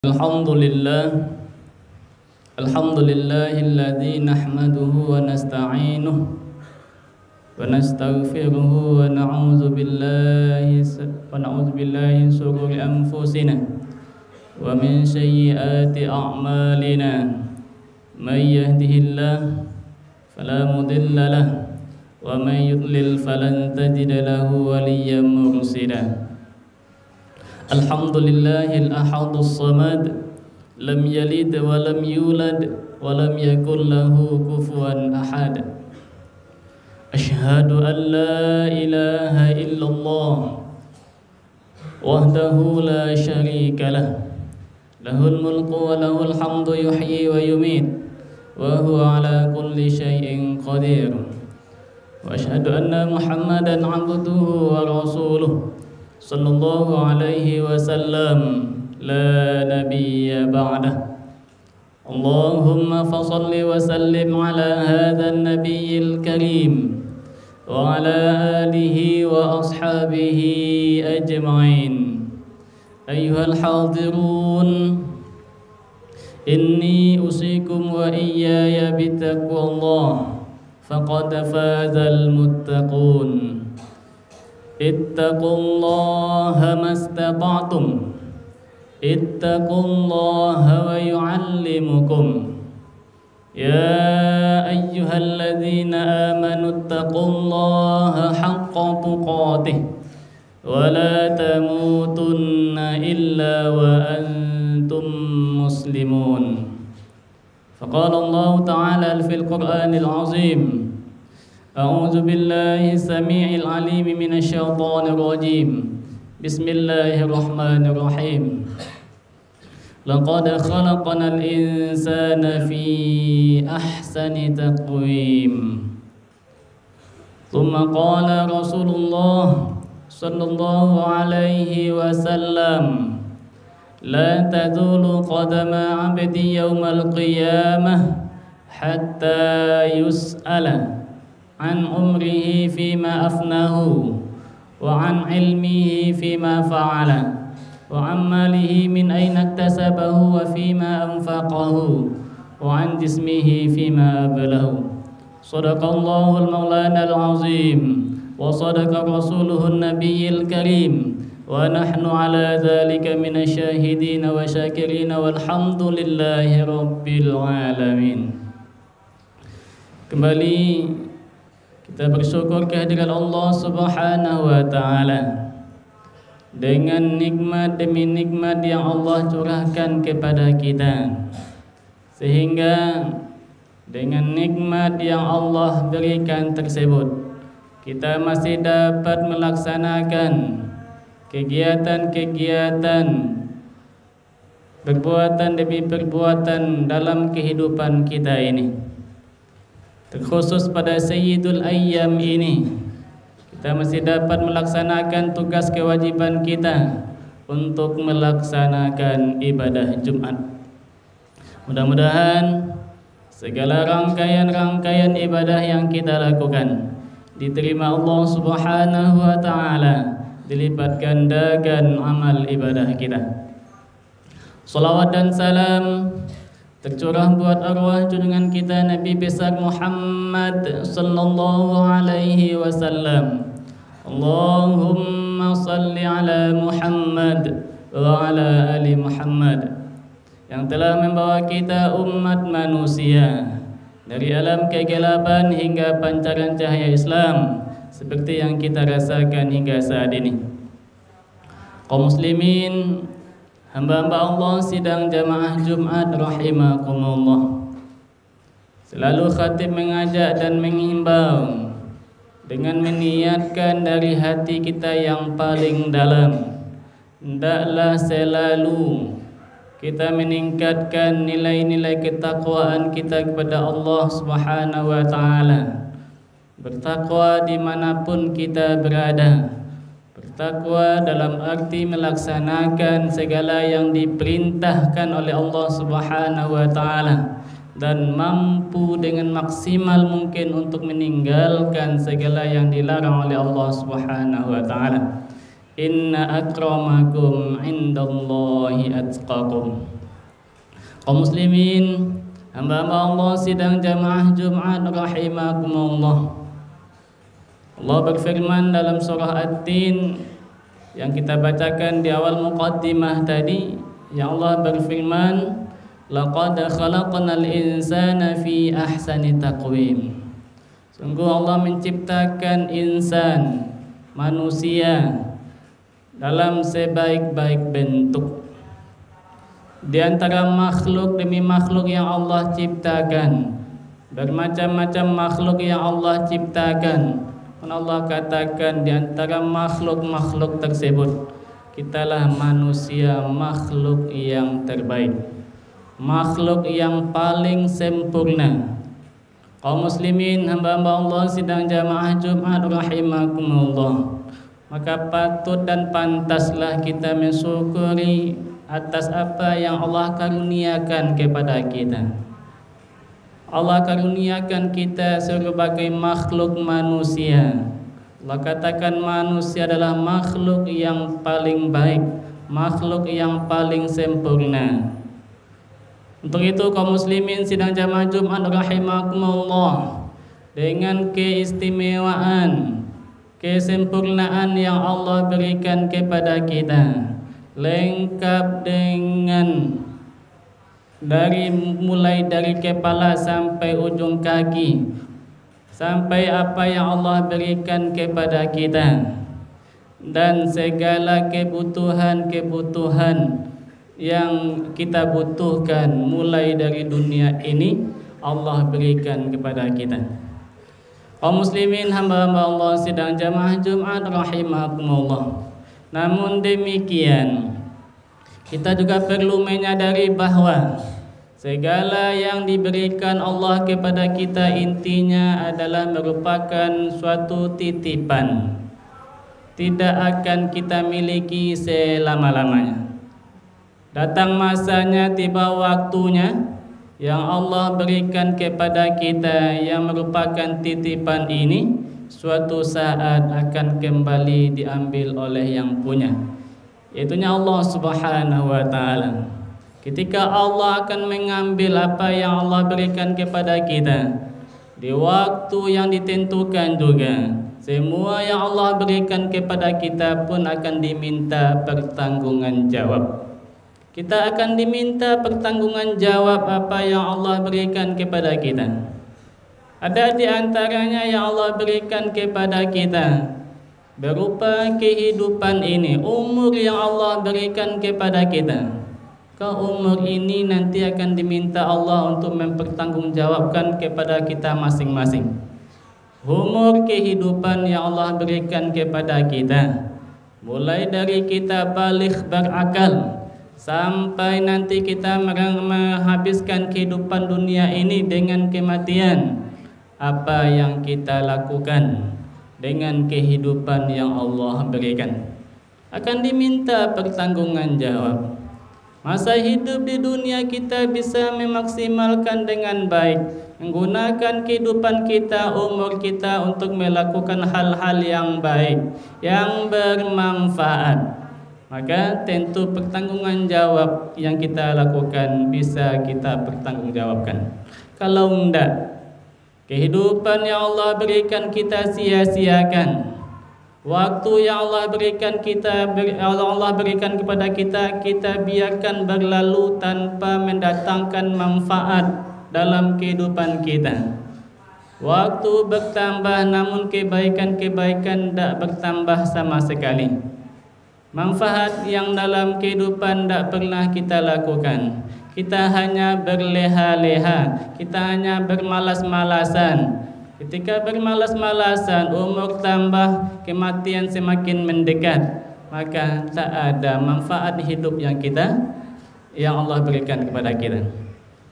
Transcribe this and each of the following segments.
Alhamdulillahilladzi nahmaduhu wa nasta'inuhu wa nastaghfiruhu wa na'udzu billahi min shururi anfusina wa min sayyiati a'malina. May yahdihillahu fala mudilla lahu wa may yudlil falan tajida lahu waliyyan mursyida. Alhamdulillahil ahadus samad, lam yalid wa lam yulad wa lam yakul lahu kufuwan ahad. Asyhadu an la ilaha illallah wahdahu la syarika lah, lahul mulku wa lahul hamdu yuhyi wa yumit wa huwa ala kulli syai'in qadir. Wa asyhadu anna Muhammadan abduhu wa rasuluh sallallahu alaihi wasallam la nabiyya ba'dah. Allahumma fasalli wa sallim ala hadha an-nabiyyil karim wa ala alihi wa ashabihi ajma'in. Ayyuhal hadirun, inni usikum wa iyaya bitaqwallah faqad fazal muttaqun. Ittaqullaha mastata'tum, ittaqullaha wa yu'allimukum. Ya ayyuhalladzina amanu ittaqullaha haqqa tuqatih wa la tamutunna illa wa antum muslimun. Faqala Allah ta'ala fil Qur'anil azim: A'udzu billahi samii'il 'aliim minasy syaithaanir rajiim. Bismillahirrahmanirrahim. Laqad khalaqnal insana fi ahsani taqwiim. Tsumma qala Rasulullah sallallahu alaihi wasallam: La tazulu qadama 'abdi yaumal qiyamah hatta yus'ala an umrihi fima afnahu wa an ilmihi fima fa'ala wa an malihi min aina iktasabahu wa fima anfaqahu wa an jismihi fima ablahu. Sadaqallahul maulanal azim wa sadaqa rasuluhun nabiyyil karim wa nahnu ala dzalika minasy syahidin wa syakirin walhamdulillahi rabbil alamin. Kembali kita bersyukur kehadiran Allah Subhanahu wa ta'ala dengan nikmat demi nikmat yang Allah curahkan kepada kita, sehingga dengan nikmat yang Allah berikan tersebut kita masih dapat melaksanakan kegiatan-kegiatan, perbuatan demi perbuatan dalam kehidupan kita ini. Terkhusus pada Sayyidul Ayyam ini, kita masih dapat melaksanakan tugas kewajiban kita untuk melaksanakan ibadah Jumat. Mudah-mudahan segala rangkaian-rangkaian ibadah yang kita lakukan diterima Allah Subhanahu wa ta'ala, dilipat gandakan amal ibadah kita. Salawat dan salam tercurah buat arwah junjungan kita Nabi besar Muhammad sallallahu alaihi wasallam. Allahumma salli ala Muhammad wa ala ali Muhammad, yang telah membawa kita umat manusia dari alam kegelapan hingga pancaran cahaya Islam seperti yang kita rasakan hingga saat ini. Kaum muslimin, hamba-hamba Allah sidang jamaah Jumat rahimakumullah, selalu khatib mengajak dan menghimbau dengan meniatkan dari hati kita yang paling dalam, hendaklah selalu kita meningkatkan nilai-nilai ketakwaan kita kepada Allah Subhanahu wa ta'ala. Bertakwa dimanapun kita berada, bertakwa dalam arti melaksanakan segala yang diperintahkan oleh Allah Subhanahu wa ta'ala dan mampu dengan maksimal mungkin untuk meninggalkan segala yang dilarang oleh Allah Subhanahu wa ta'ala. Inna akramakum indallahi atqakum. Kaum muslimin, hamba-hamba Allah sidang jamaah Jumat rahimakumullah. Allah berfirman dalam surah At-Tin yang kita bacakan di awal muqaddimah tadi, yang Allah berfirman, laqad khalaqnal insana fi ahsani taqwim. Sungguh Allah menciptakan insan, manusia, dalam sebaik-baik bentuk. Di antara makhluk demi makhluk yang Allah ciptakan, bermacam-macam makhluk yang Allah ciptakan. Allah katakan di antara makhluk-makhluk tersebut, kitalah manusia makhluk yang terbaik, makhluk yang paling sempurna. Kaum muslimin, hamba-hamba Allah sidang jamaah Jumat rahimakumullah, maka patut dan pantaslah kita mensyukuri atas apa yang Allah karuniakan kepada kita. Allah karuniakan kita sebagai makhluk manusia. Allah katakan manusia adalah makhluk yang paling baik, makhluk yang paling sempurna. Untuk itu kaum muslimin sidang jamaah Jumat rahimakumullah, dengan keistimewaan, kesempurnaan yang Allah berikan kepada kita, lengkap dengan mulai dari kepala sampai ujung kaki, sampai apa yang Allah berikan kepada kita, dan segala kebutuhan yang kita butuhkan mulai dari dunia ini Allah berikan kepada kita. Kaum muslimin, hamba-hamba Allah sidang jamaah Jumat rahimakumullah, namun demikian kita juga perlu menyadari bahwa segala yang diberikan Allah kepada kita intinya adalah merupakan suatu titipan, tidak akan kita miliki selama-lamanya. Datang masanya, tiba waktunya, yang Allah berikan kepada kita yang merupakan titipan ini suatu saat akan kembali diambil oleh yang punya, yaitunya Allah Subhanahu wa ta'ala. Ketika Allah akan mengambil apa yang Allah berikan kepada kita di waktu yang ditentukan juga, semua yang Allah berikan kepada kita pun akan diminta pertanggungan jawab. Kita akan diminta pertanggungan jawab apa yang Allah berikan kepada kita. Ada di antaranya yang Allah berikan kepada kita berupa kehidupan ini, umur yang Allah berikan kepada kita. Umur ini nanti akan diminta Allah untuk mempertanggungjawabkan kepada kita masing-masing. Umur kehidupan yang Allah berikan kepada kita, mulai dari kita balik berakal sampai nanti kita menghabiskan kehidupan dunia ini dengan kematian, apa yang kita lakukan dengan kehidupan yang Allah berikan akan diminta pertanggungan jawab. Masa hidup di dunia kita bisa memaksimalkan dengan baik, menggunakan kehidupan kita, umur kita untuk melakukan hal-hal yang baik, yang bermanfaat, maka tentu pertanggungan jawab yang kita lakukan bisa kita pertanggungjawabkan. Kalau enggak, kehidupan yang Allah berikan kita sia-siakan. Waktu yang Allah berikan kepada kita, kita biarkan berlalu tanpa mendatangkan manfaat dalam kehidupan kita. Waktu bertambah namun kebaikan-kebaikan tidak bertambah sama sekali. Manfaat yang dalam kehidupan tidak pernah kita lakukan. Kita hanya berleha-leha, kita hanya bermalas-malasan. Ketika bermalas-malasan, umur tambah, kematian semakin mendekat, maka tak ada manfaat hidup yang Allah berikan kepada kita.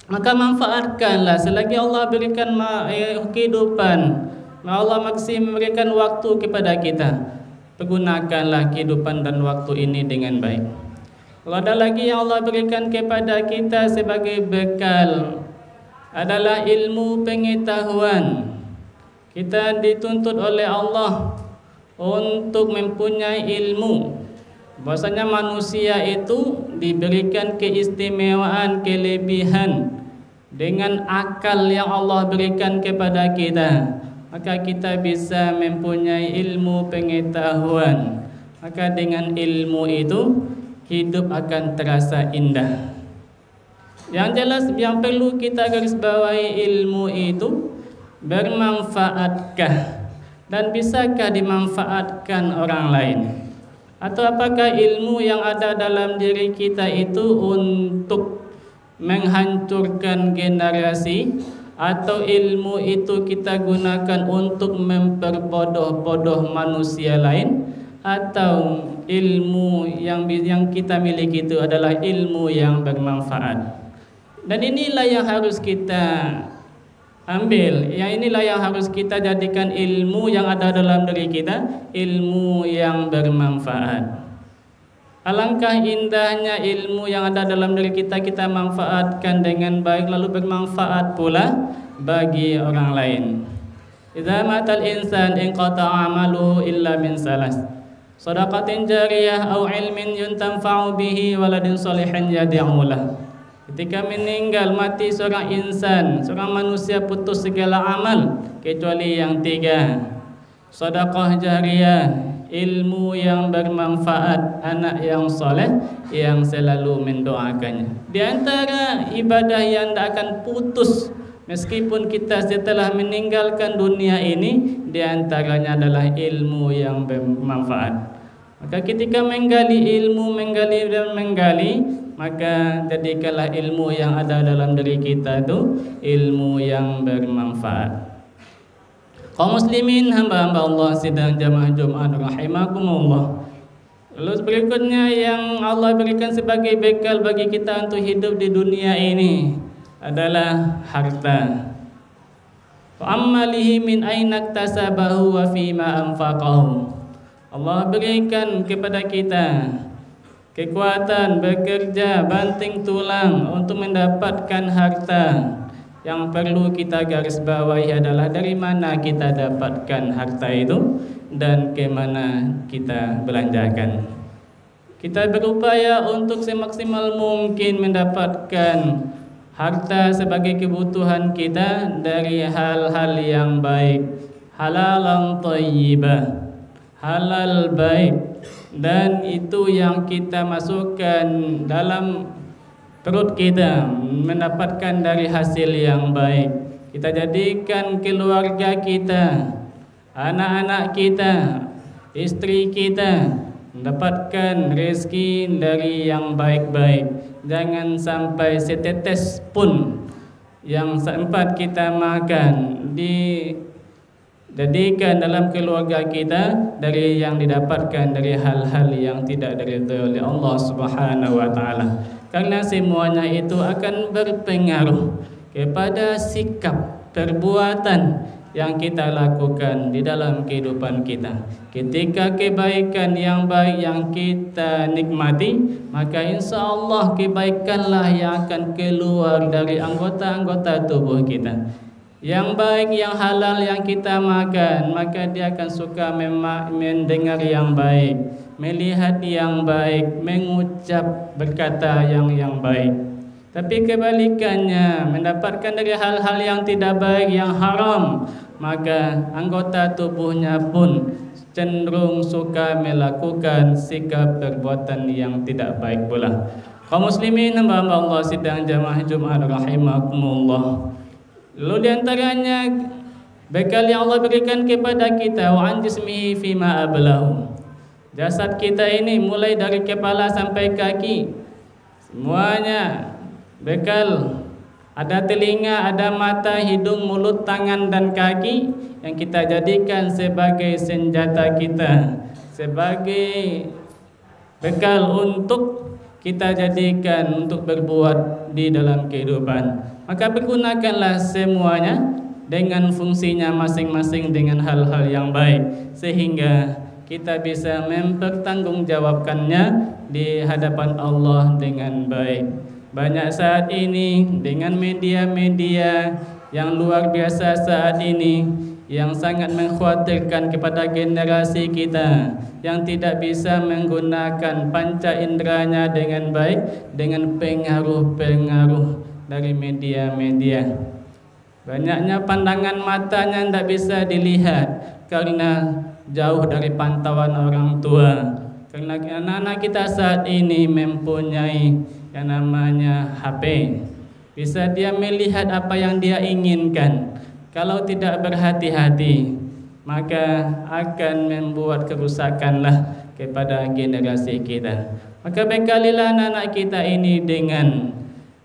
Maka manfaatkanlah selagi Allah berikan kehidupan, Allah masih memberikan waktu kepada kita. Pergunakanlah kehidupan dan waktu ini dengan baik. Kalau ada lagi yang Allah berikan kepada kita sebagai bekal adalah ilmu pengetahuan. Kita dituntut oleh Allah untuk mempunyai ilmu. Bahwasanya manusia itu diberikan keistimewaan, kelebihan dengan akal yang Allah berikan kepada kita. Maka kita bisa mempunyai ilmu pengetahuan. Maka dengan ilmu itu hidup akan terasa indah. Yang jelas yang perlu kita garis bawahi, ilmu itu bermanfaatkah dan bisakah dimanfaatkan orang lain? Atau apakah ilmu yang ada dalam diri kita itu untuk menghancurkan generasi, atau ilmu itu kita gunakan untuk memperbodoh-bodoh manusia lain, atau ilmu yang kita miliki itu adalah ilmu yang bermanfaat? Dan inilah yang harus kita ambil, yang inilah yang harus kita jadikan ilmu yang ada dalam diri kita, ilmu yang bermanfaat. Alangkah indahnya ilmu yang ada dalam diri kita manfaatkan dengan baik, lalu bermanfaat pula bagi orang lain. Idza matal insan inqata'a amaluhu illa min salas, shadaqatin jariyah aw ilmin yuntanfa'u bihi waladin shalihin yad'u lahu. Ketika meninggal mati seorang insan, seorang manusia, putus segala amal kecuali yang 3. Sedekah jariyah, ilmu yang bermanfaat, anak yang soleh yang selalu mendoakannya. Di antara ibadah yang tidak akan putus meskipun kita setelah meninggalkan dunia ini, di antaranya adalah ilmu yang bermanfaat. Maka ketika menggali ilmu, maka jadikanlah ilmu yang ada dalam diri kita itu ilmu yang bermanfaat. Kaum muslimin, hamba-hamba Allah sidang jamaah Jumat rahimakumullah. Lalu berikutnya yang Allah berikan sebagai bekal bagi kita untuk hidup di dunia ini adalah harta. Fa ammalihi min aina iktasabahu wa fima anfaqahu. Allah berikan kepada kita kekuatan bekerja banting tulang untuk mendapatkan harta. Yang perlu kita garis bawahi adalah dari mana kita dapatkan harta itu dan ke mana kita belanjakan. Kita berupaya untuk semaksimal mungkin mendapatkan harta sebagai kebutuhan kita dari hal-hal yang baik, halalan thayyibah, halal baik, dan itu yang kita masukkan dalam perut kita mendapatkan dari hasil yang baik. Kita jadikan keluarga kita, anak-anak kita, istri kita mendapatkan rezeki dari yang baik-baik. Jangan sampai setetes pun yang sempat kita makan dijadikan dalam keluarga kita dari yang didapatkan dari hal-hal yang tidak diridhoi oleh Allah Subhanahu wa taala. Karena semuanya itu akan berpengaruh kepada sikap perbuatan yang kita lakukan di dalam kehidupan kita. Ketika kebaikan yang baik yang kita nikmati, maka insya Allah kebaikanlah yang akan keluar dari anggota-anggota tubuh kita. Yang baik, yang halal yang kita makan, maka dia akan suka mendengar yang baik, melihat yang baik, mengucap berkata yang baik. Tapi kebalikannya, mendapatkan dari hal-hal yang tidak baik, yang haram, maka anggota tubuhnya pun cenderung suka melakukan sikap perbuatan yang tidak baik pula. Kaum muslimin hamba Allah sidang jamaah Jumat rahimakumullah. Lalu diantaranya bekal yang Allah berikan kepada kita, wa an jismihi fima ablahu. Jasad kita ini mulai dari kepala sampai kaki, semuanya bekal. Ada telinga, ada mata, hidung, mulut, tangan dan kaki yang kita jadikan sebagai senjata kita, sebagai bekal untuk kita jadikan untuk berbuat di dalam kehidupan. Maka pergunakanlah semuanya dengan fungsinya masing-masing dengan hal-hal yang baik, sehingga kita bisa mempertanggungjawabkannya di hadapan Allah dengan baik. Banyak saat ini dengan media-media yang luar biasa saat ini yang sangat mengkhawatirkan kepada generasi kita yang tidak bisa menggunakan panca inderanya dengan baik dengan pengaruh-pengaruh dari media-media. Banyaknya pandangan matanya tidak bisa dilihat karena jauh dari pantauan orang tua. Karena anak-anak kita saat ini mempunyai yang namanya HP. Bisa dia melihat apa yang dia inginkan. Kalau tidak berhati-hati, maka akan membuat kerusakanlah kepada generasi kita. Maka bekalilah anak-anak kita ini dengan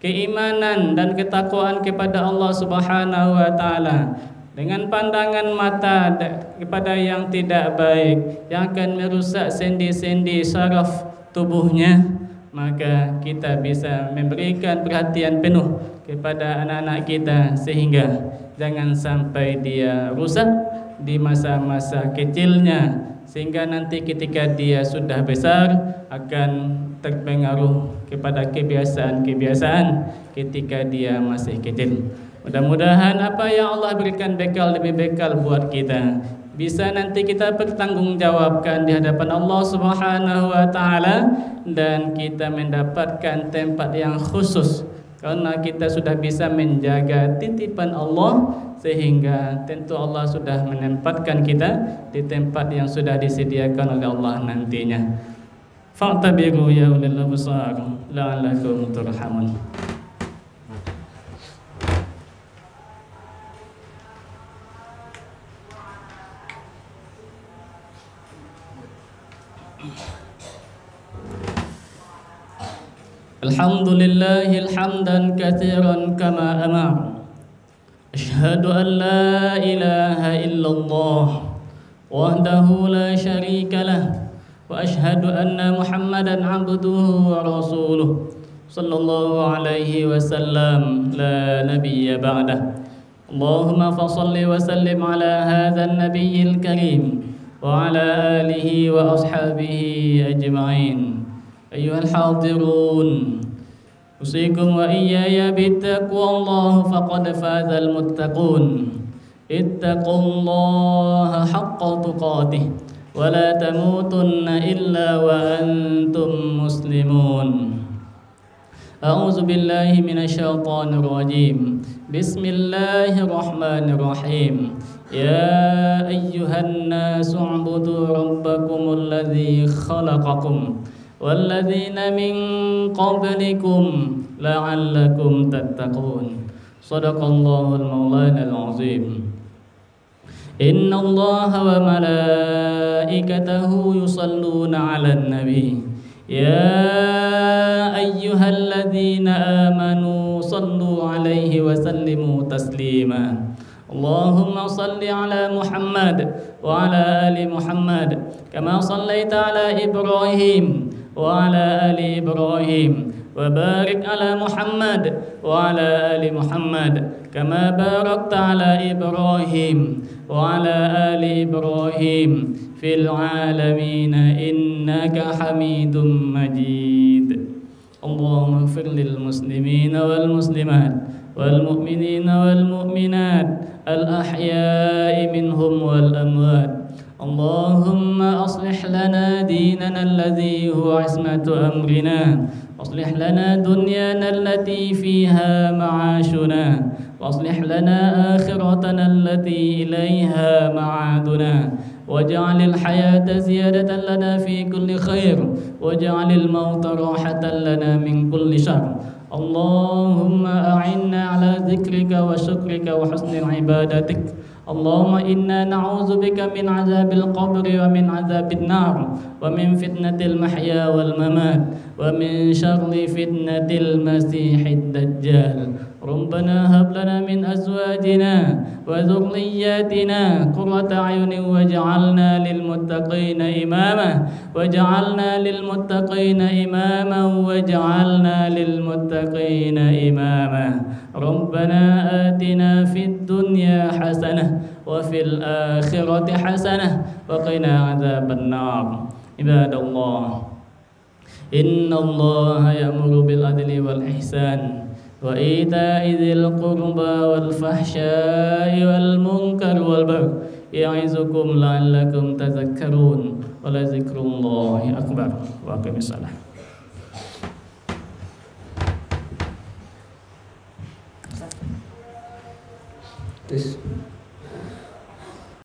keimanan dan ketakwaan kepada Allah Subhanahu wa taala, dengan pandangan mata kepada yang tidak baik yang akan merusak sendi-sendi syaraf tubuhnya, maka kita bisa memberikan perhatian penuh kepada anak-anak kita sehingga jangan sampai dia rusak di masa-masa kecilnya, sehingga nanti ketika dia sudah besar akan terpengaruh kepada kebiasaan-kebiasaan ketika dia masih kecil. Mudah-mudahan apa yang Allah berikan bekal demi bekal buat kita bisa nanti kita bertanggungjawabkan di hadapan Allah Subhanahu wa taala, dan kita mendapatkan tempat yang khusus karena kita sudah bisa menjaga titipan Allah, sehingga tentu Allah sudah menempatkan kita di tempat yang sudah disediakan oleh Allah nantinya. Fa'tabiru ya ulil absar la'allakum turhamun. Alhamdulillahil hamdan katsiran kama amar. Asyhadu an la ilaha illallah wahdahu la syarika lah, wa asyhadu anna Muhammadan abduhu wa rasuluh sallallahu alaihi wasallam la nabiyya ba'dah. Allahumma fashalli wa sallim ala hadzal nabiyyil karim wa ala alihi wa ashabihi ajma'in. Ayyuhal hadirun, usikum wa iyaya bittaqwallah faqad fazal muttaqun. Ittaqullaha haqqa tuqatih wa la tamutunna illa wa antum muslimun. A'udzu billahi minasyaitonir rajim. Bismillahirrahmanirrahim. Ya ayyuhan nasu u'budu rabbakumul ladzi khalaqakum walladzina min qablikum la'allakum tattaqun. Shadaqallahul maulanal azim. Innallaha wa malaikatahu yusalluna 'alan nabi. Ya ayyuhalladzina amanu sallu 'alaihi wa sallimu taslima. Allahumma salli ala Muhammad wa ala ali Muhammad kama sallaita ala Ibrahim wa ala ali Ibrahim, wa barik ala Muhammad wa ala ali Muhammad kama barakta ala Ibrahim wa ala ali Ibrahim fil alamin innaka Hamidum Majid. Allahumma ighfir lil muslimina wal muslimat wal mu'minina wal mu'minat al ahya'i minhum wal amwat. Allahumma aslih lana dinana alladhi huwa ismatu amrina, aslih lana dunyana allati fiha ma'ashuna, wa aslih lana akhiratana allati ilayha ma'aduna, waj'alil hayata ziyadatan lana fi kulli khair, waj'alil mauta rahatan lana min kulli syarr. Allahumma a'inna ala dzikrika wa syukrika wa husni ibadatik. Allahumma inna na'udzu bika min azabil qabri wa min azabin nar wa min fitnatil mahya wal mamat wa min syarri fitnatil masiihid dajjal. Rabbana hab lana min azwajina wa dhurriyyatina qurrata a'yunin waj'alna lil muttaqina imama waj'alna lil muttaqina imama waj'alna lil muttaqina imama. Rabbana atina fid dunya hasanah wa fil akhirati hasanah wa qina adzaban nar. Ibadallah, innallaha ya'muru bil adli wal ihsan وإيتاء ذي القربى والفحشاء والمنكر والبغي يعظكم لعلكم تذكرون ولذكر الله أكبر وأقم الصلاة. Terus